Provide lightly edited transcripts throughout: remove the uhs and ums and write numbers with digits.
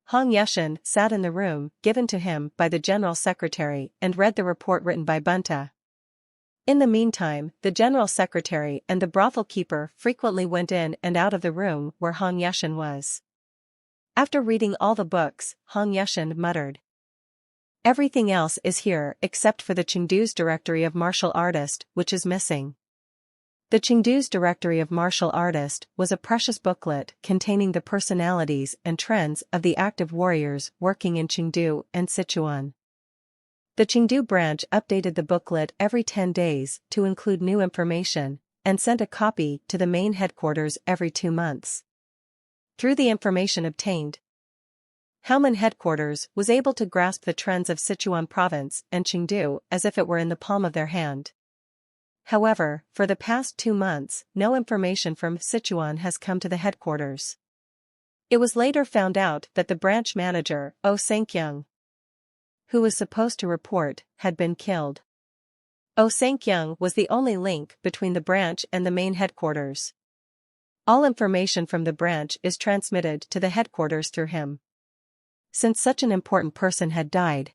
Hong Yeshan sat in the room given to him by the general secretary and read the report written by Bunta. In the meantime, the general secretary and the brothel keeper frequently went in and out of the room where Hong Yeshan was. After reading all the books, Hong Yeshan muttered, "Everything else is here except for the Chengdu's Directory of Martial Artist, which is missing." The Chengdu's Directory of Martial Artist was a precious booklet containing the personalities and trends of the active warriors working in Chengdu and Sichuan. The Chengdu branch updated the booklet every 10 days to include new information, and sent a copy to the main headquarters every 2 months. Through the information obtained, Haomen headquarters was able to grasp the trends of Sichuan province and Chengdu as if it were in the palm of their hand. However, for the past 2 months, no information from Sichuan has come to the headquarters. It was later found out that the branch manager, Oh Sangkyung, who was supposed to report, had been killed. Oh Sangkyung was the only link between the branch and the main headquarters. All information from the branch is transmitted to the headquarters through him. Since such an important person had died,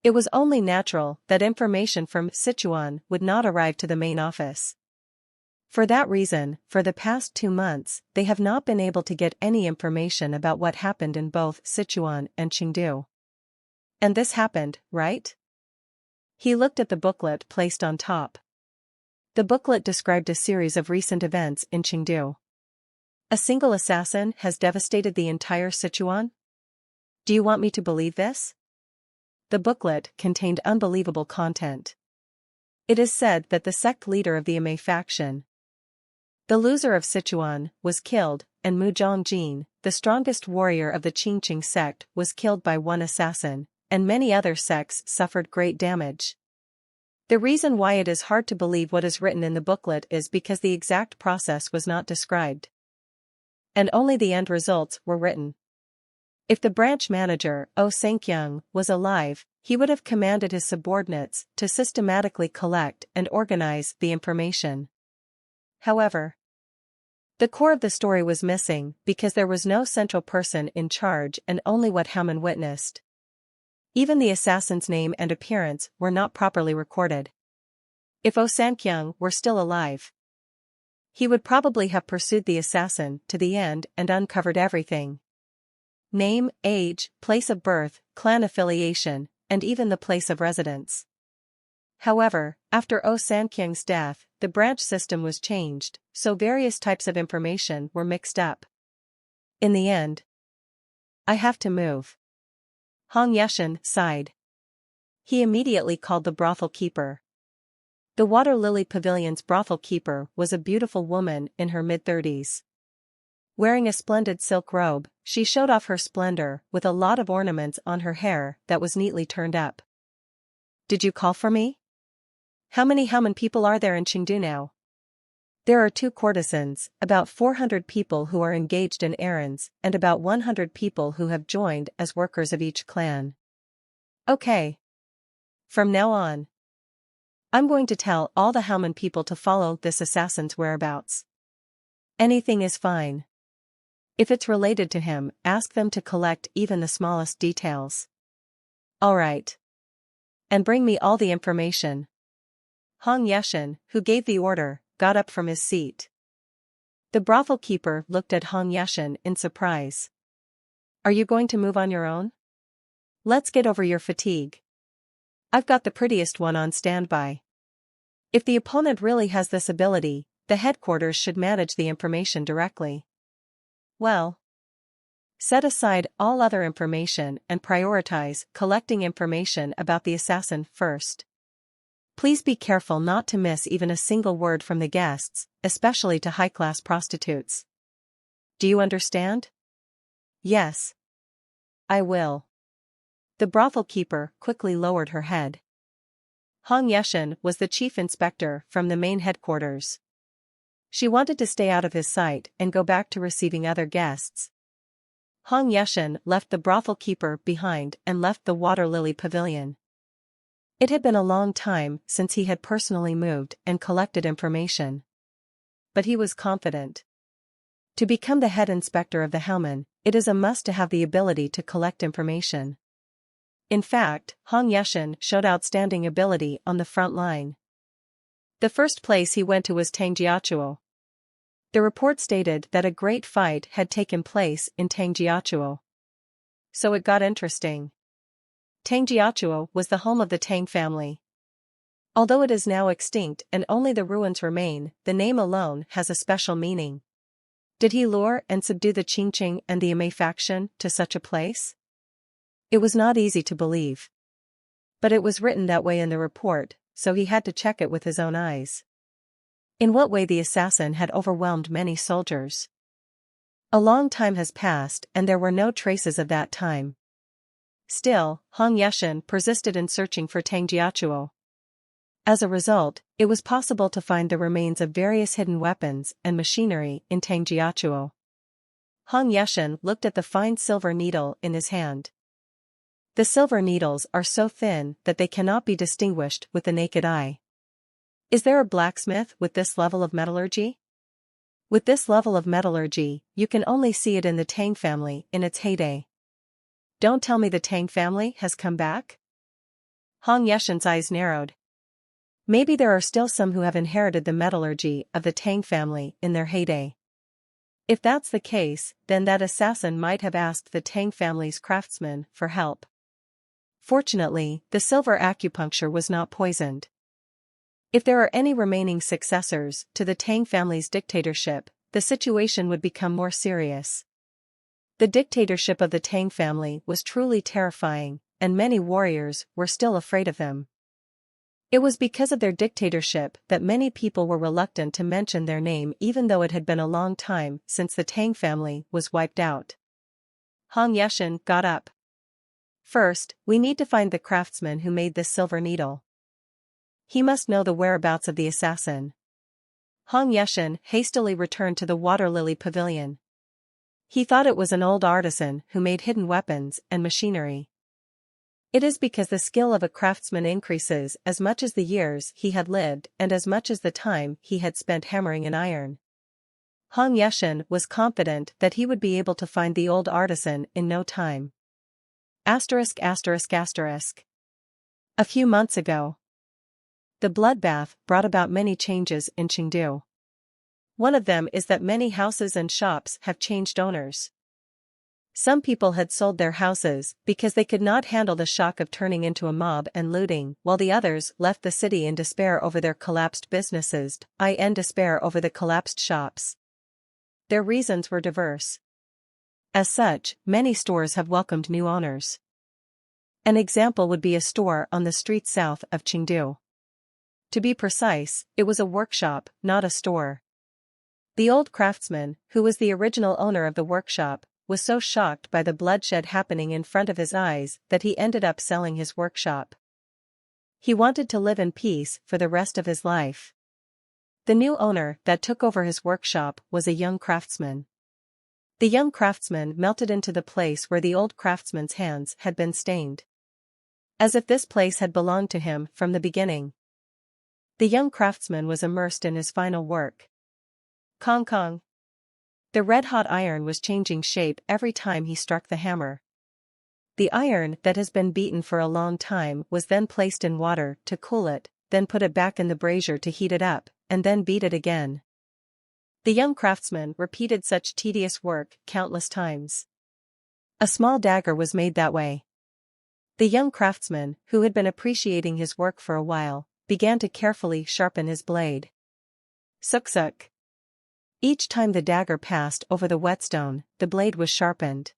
it was only natural that information from Sichuan would not arrive to the main office. For that reason, for the past 2 months, they have not been able to get any information about what happened in both Sichuan and Chengdu. And this happened, right? He looked at the booklet placed on top. The booklet described a series of recent events in Chengdu. A single assassin has devastated the entire Sichuan? Do you want me to believe this? The booklet contained unbelievable content. It is said that the sect leader of the Amei faction, the loser of Sichuan, was killed, and Mu Zhongjin, the strongest warrior of the Qingqing sect, was killed by one assassin, and many other sects suffered great damage. The reason why it is hard to believe what is written in the booklet is because the exact process was not described, and only the end results were written. If the branch manager, Oh Sangkyung, was alive, he would have commanded his subordinates to systematically collect and organize the information. However, the core of the story was missing because there was no central person in charge and only what Haomen witnessed. Even the assassin's name and appearance were not properly recorded. If Oh Sangkyung were still alive, he would probably have pursued the assassin to the end and uncovered everything. Name, age, place of birth, clan affiliation, and even the place of residence. However, after Oh Sangkyung's death, the branch system was changed, so various types of information were mixed up. In the end, I have to move. Hong Yeshan sighed. He immediately called the brothel keeper. The Water Lily Pavilion's brothel keeper was a beautiful woman in her mid-30s. Wearing a splendid silk robe, she showed off her splendor with a lot of ornaments on her hair that was neatly turned up. "Did you call for me? How many Haomen people are there in Chengdu now?" "There are 2 courtesans, about 400 people who are engaged in errands, and about 100 people who have joined as workers of each clan." "Okay. From now on, I'm going to tell all the Haomen people to follow this assassin's whereabouts. Anything is fine. If it's related to him, ask them to collect even the smallest details." "All right. And bring me all the information." Hong Yeshan, who gave the order, got up from his seat. The brothel keeper looked at Hong Yeshan in surprise. "Are you going to move on your own? Let's get over your fatigue. I've got the prettiest one on standby." If the opponent really has this ability, the headquarters should manage the information directly. Well, set aside all other information and prioritize collecting information about the assassin first. Please be careful not to miss even a single word from the guests, especially to high-class prostitutes. Do you understand? Yes. I will. The brothel keeper quickly lowered her head. Hong Yeshan was the chief inspector from the main headquarters. She wanted to stay out of his sight and go back to receiving other guests. Hong Yeshan left the brothel keeper behind and left the Water Lily Pavilion. It had been a long time since he had personally moved and collected information. But he was confident. To become the head inspector of the Haomen, it is a must to have the ability to collect information. In fact, Hong Yeshan showed outstanding ability on the front line. The first place he went to was Tangjiachuo. The report stated that a great fight had taken place in Tangjiachuo. So it got interesting. Tangjiachuo was the home of the Tang family. Although it is now extinct and only the ruins remain, the name alone has a special meaning. Did he lure and subdue the Qingqing and the Amei faction to such a place? It was not easy to believe. But it was written that way in the report, so he had to check it with his own eyes. In what way the assassin had overwhelmed many soldiers? A long time has passed and there were no traces of that time. Still, Hong Yeshan persisted in searching for Tangjiachuo. As a result, it was possible to find the remains of various hidden weapons and machinery in Tangjiachuo. Hong Yeshan looked at the fine silver needle in his hand. The silver needles are so thin that they cannot be distinguished with the naked eye. Is there a blacksmith with this level of metallurgy? With this level of metallurgy, you can only see it in the Tang family in its heyday. Don't tell me the Tang family has come back? Hong Yeshan's eyes narrowed. Maybe there are still some who have inherited the metallurgy of the Tang family in their heyday. If that's the case, then that assassin might have asked the Tang family's craftsmen for help. Fortunately, the silver acupuncture was not poisoned. If there are any remaining successors to the Tang family's dictatorship, the situation would become more serious. The dictatorship of the Tang family was truly terrifying, and many warriors were still afraid of them. It was because of their dictatorship that many people were reluctant to mention their name even though it had been a long time since the Tang family was wiped out. Hong Yeshan got up. First, we need to find the craftsman who made this silver needle. He must know the whereabouts of the assassin. Hong Yeshan hastily returned to the Water Lily Pavilion. He thought it was an old artisan who made hidden weapons and machinery. It is because the skill of a craftsman increases as much as the years he had lived and as much as the time he had spent hammering in iron. Hong Yeshan was confident that he would be able to find the old artisan in no time. ******. A few months ago. The bloodbath brought about many changes in Chengdu. One of them is that many houses and shops have changed owners. Some people had sold their houses because they could not handle the shock of turning into a mob and looting, while the others left the city in despair over their collapsed businesses, in despair over the collapsed shops. Their reasons were diverse. As such, many stores have welcomed new owners. An example would be a store on the street south of Chengdu. To be precise, it was a workshop, not a store. The old craftsman, who was the original owner of the workshop, was so shocked by the bloodshed happening in front of his eyes that he ended up selling his workshop. He wanted to live in peace for the rest of his life. The new owner that took over his workshop was a young craftsman. The young craftsman melted into the place where the old craftsman's hands had been stained. As if this place had belonged to him from the beginning. The young craftsman was immersed in his final work. Kong kong. The red-hot iron was changing shape every time he struck the hammer. The iron that has been beaten for a long time was then placed in water to cool it, then put it back in the brazier to heat it up, and then beat it again. The young craftsman repeated such tedious work countless times. A small dagger was made that way. The young craftsman, who had been appreciating his work for a while, began to carefully sharpen his blade. Suk-suk. Each time the dagger passed over the whetstone, the blade was sharpened.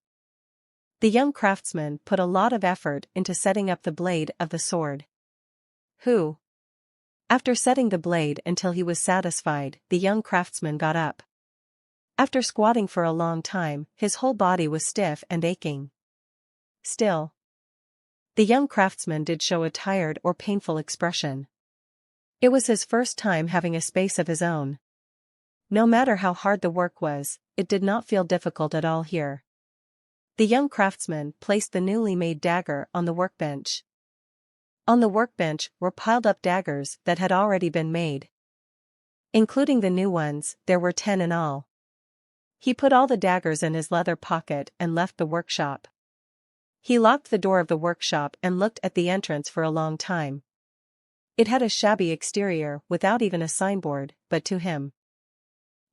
The young craftsman put a lot of effort into setting up the blade of the sword. Who? After setting the blade until he was satisfied, the young craftsman got up. After squatting for a long time, his whole body was stiff and aching. Still, the young craftsman did show a tired or painful expression. It was his first time having a space of his own. No matter how hard the work was, it did not feel difficult at all here. The young craftsman placed the newly made dagger on the workbench. On the workbench were piled up daggers that had already been made. Including the new ones, there were 10 in all. He put all the daggers in his leather pocket and left the workshop. He locked the door of the workshop and looked at the entrance for a long time. It had a shabby exterior without even a signboard, but to him,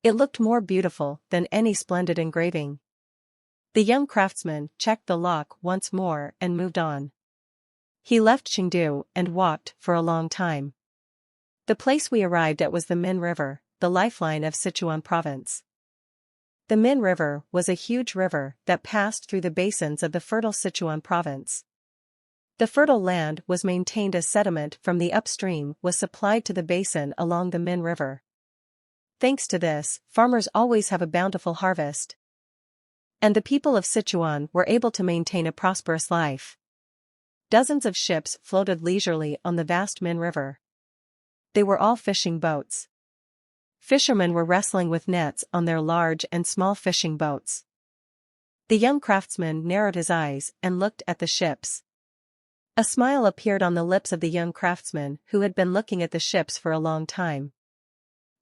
it looked more beautiful than any splendid engraving. The young craftsman checked the lock once more and moved on. He left Chengdu and walked for a long time. The place we arrived at was the Min River, the lifeline of Sichuan province. The Min River was a huge river that passed through the basins of the fertile Sichuan province. The fertile land was maintained as sediment from the upstream was supplied to the basin along the Min River. Thanks to this, farmers always have a bountiful harvest. And the people of Sichuan were able to maintain a prosperous life. Dozens of ships floated leisurely on the vast Min River. They were all fishing boats. Fishermen were wrestling with nets on their large and small fishing boats. The young craftsman narrowed his eyes and looked at the ships. A smile appeared on the lips of the young craftsman who had been looking at the ships for a long time.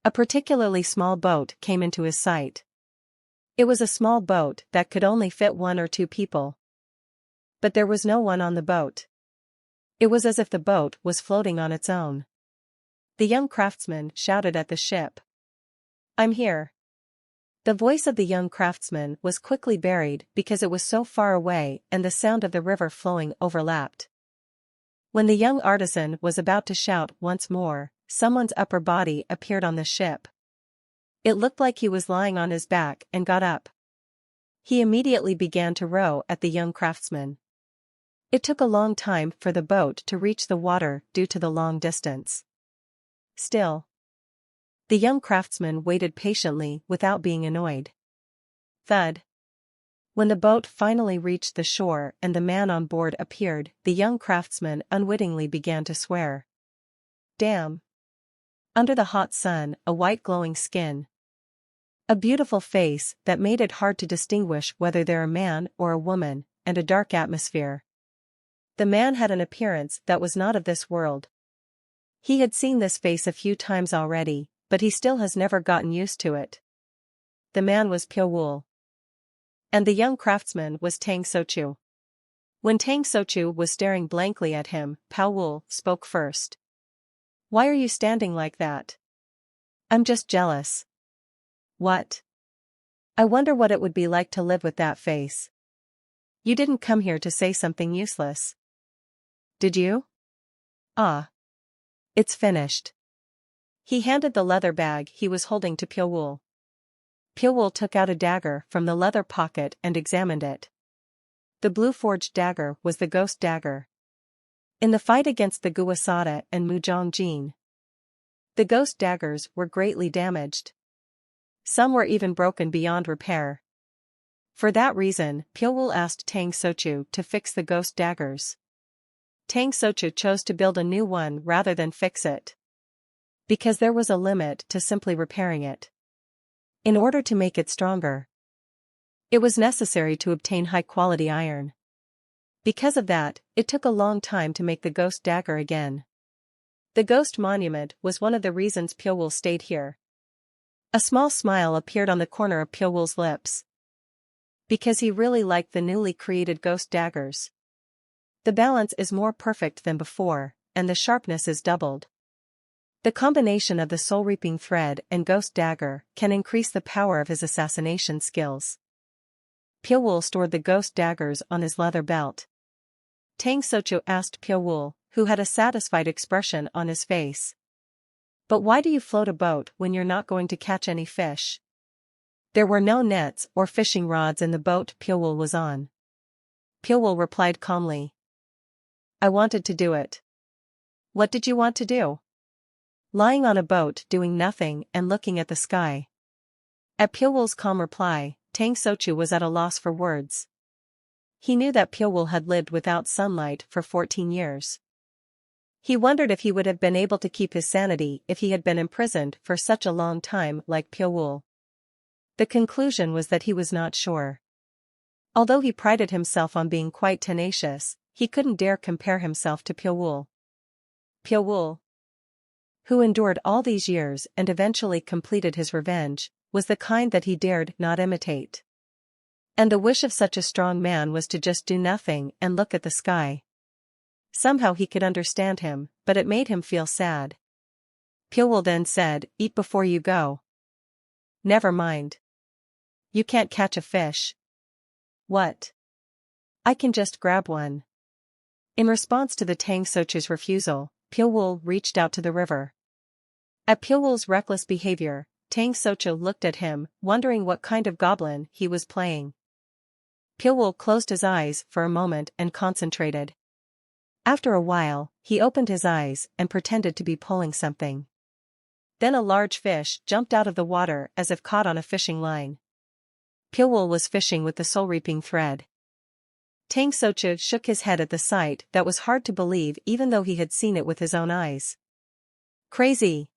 A particularly small boat came into his sight. It was a small boat that could only fit 1 or 2 people. But there was no one on the boat. It was as if the boat was floating on its own. The young craftsman shouted at the ship. "I'm here." The voice of the young craftsman was quickly buried because it was so far away and the sound of the river flowing overlapped. When the young artisan was about to shout once more, someone's upper body appeared on the ship. It looked like he was lying on his back and got up. He immediately began to row at the young craftsman. It took a long time for the boat to reach the water due to the long distance. Still, the young craftsman waited patiently without being annoyed. Thud. When the boat finally reached the shore and the man on board appeared, the young craftsman unwittingly began to swear. Damn. Under the hot sun, a white glowing skin. A beautiful face that made it hard to distinguish whether they're a man or a woman, and a dark atmosphere. The man had an appearance that was not of this world. He had seen this face a few times already, but he still has never gotten used to it. The man was Piao Wu. And the young craftsman was Tang Sochu. When Tang Sochu was staring blankly at him, Piao Wu spoke first. "Why are you standing like that?" "I'm just jealous." "What?" "I wonder what it would be like to live with that face." "You didn't come here to say something useless. Did you?" "Ah. It's finished." He handed the leather bag he was holding to Piao Wu. Piao Wu took out a dagger from the leather pocket and examined it. The blue-forged dagger was the ghost dagger. In the fight against the Guasada and Muzhong Jin, the ghost daggers were greatly damaged. Some were even broken beyond repair. For that reason, Piao Wu asked Tang Sochu to fix the ghost daggers. Tang Sochu chose to build a new one rather than fix it, because there was a limit to simply repairing it. In order to make it stronger, it was necessary to obtain high-quality iron. Because of that, it took a long time to make the ghost dagger again. The ghost monument was one of the reasons Piao Wu stayed here. A small smile appeared on the corner of Piao Wu's lips. Because he really liked the newly created ghost daggers. The balance is more perfect than before, and the sharpness is doubled. The combination of the soul-reaping thread and ghost dagger can increase the power of his assassination skills. Piao Wu stored the ghost daggers on his leather belt. Tang Sochu asked Piao Wu, who had a satisfied expression on his face. "But why do you float a boat when you're not going to catch any fish?" There were no nets or fishing rods in the boat Piao Wu was on. Piao Wu replied calmly. "I wanted to do it." "What did you want to do?" "Lying on a boat doing nothing and looking at the sky." At Piao Wu's calm reply, Tang Sochu was at a loss for words. He knew that Piao Wu had lived without sunlight for 14 years. He wondered if he would have been able to keep his sanity if he had been imprisoned for such a long time like Piao Wu. The conclusion was that he was not sure. Although he prided himself on being quite tenacious, he couldn't dare compare himself to Piao Wu. Piao Wu, who endured all these years and eventually completed his revenge, was the kind that he dared not imitate. And the wish of such a strong man was to just do nothing and look at the sky. Somehow he could understand him, but it made him feel sad. Pure then said, "Eat before you go." "Never mind. You can't catch a fish." "What? I can just grab one." In response to the Tang Sochu's refusal, Pure reached out to the river. At Pure's reckless behavior, Tang Sochu looked at him, wondering what kind of goblin he was playing. Pure closed his eyes for a moment and concentrated. After a while, he opened his eyes and pretended to be pulling something. Then a large fish jumped out of the water as if caught on a fishing line. Pure was fishing with the soul-reaping thread. Tang Sochu shook his head at the sight that was hard to believe even though he had seen it with his own eyes. "Crazy,"